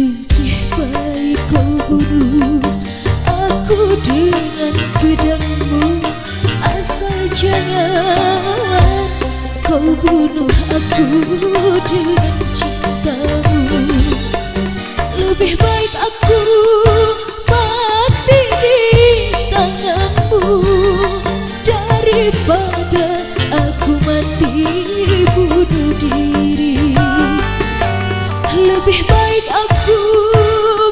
Lebih baik kau bunuh aku dengan pedangmu, asal jangan kau bunuh aku dengan cintamu. Lebih baik aku mati di tanganmu daripada aku mati bunuh diri. Lebih baik aku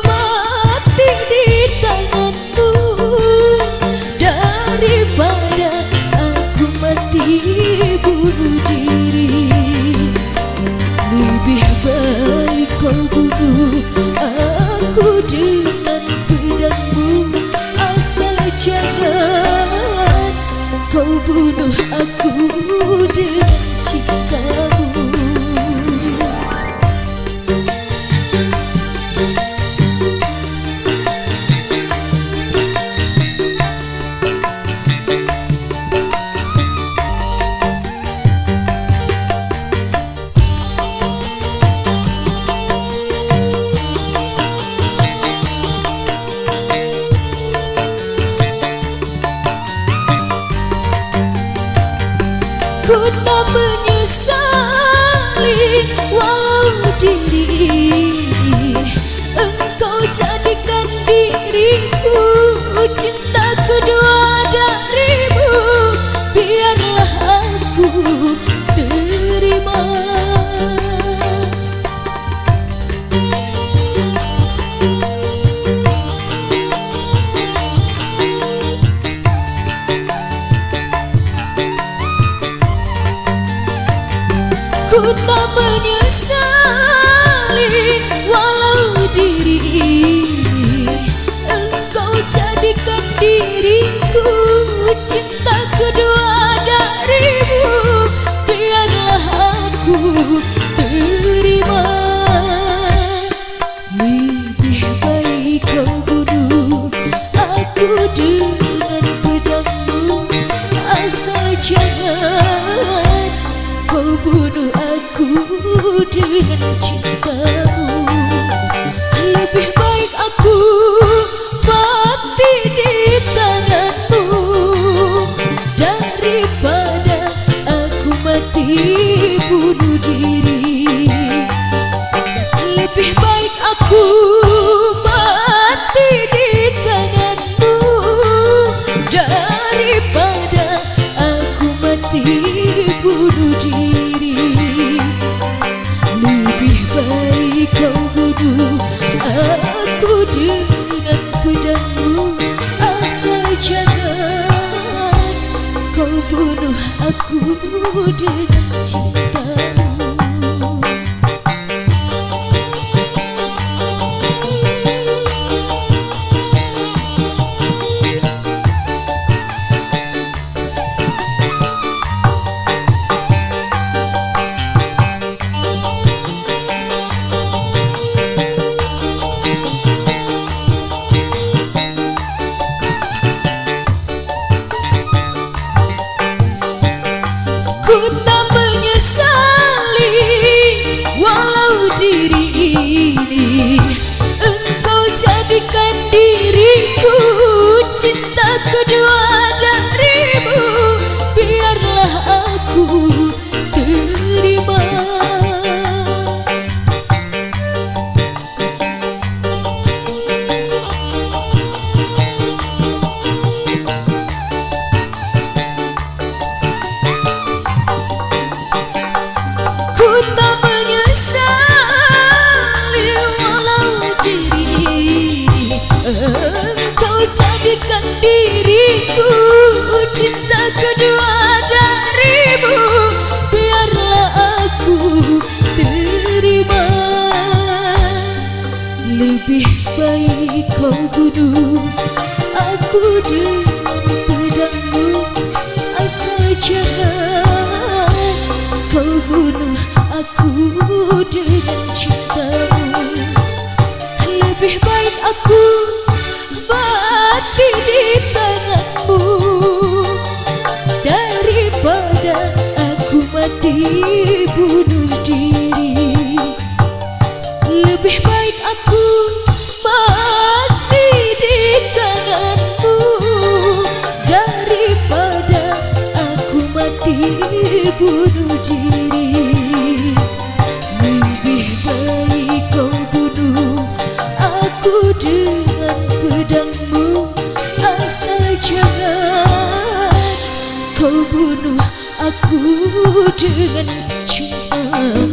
mati di tanganmu daripada aku mati bunuh diri. Lebih baik kau bunuh aku dengan pedangmu, asal jangan kau bunuh aku dengan cintamu. Ku tak menyesali walau diri engkau jadikan diriku cinta kedua darimu. Biarlah aku terima. Ku tak menyesali walau diri engkau jadikan diriku cinta kedua darimu. Biarlah aku terima. Lebih baik kau bunuh aku dengan pedangmu, asal jangan kau bunuh aku dengan cintamu. Lebih baik aku mati di tanganmu daripada aku mati bunuh diri. Lebih baik aku mati di tanganmu daripada aku mati bunuh diri. Lebih baik kau bunuh aku dengan pedangmu, asal jangan kau bunuh aku dengan cintamu. Ku tak menyesali walau diri ini engkau jadikan diriku cinta kedua darimu. Biarlah aku terima. Ku tak menyesali walau diri engkau jadikan diriku cinta kedua darimu. Biarlah aku terima. Lebih baik kau bunuh aku dengan pedangmu, asal jangan kau bunuh aku dengan cintamu. Lebih baik aku mati di tanganmu daripada aku mati bunuh diri. Lebih baik aku diri. Lebih baik kau bunuh aku dengan pedangmu. Asal jangan kau bunuh aku dengan cintamu.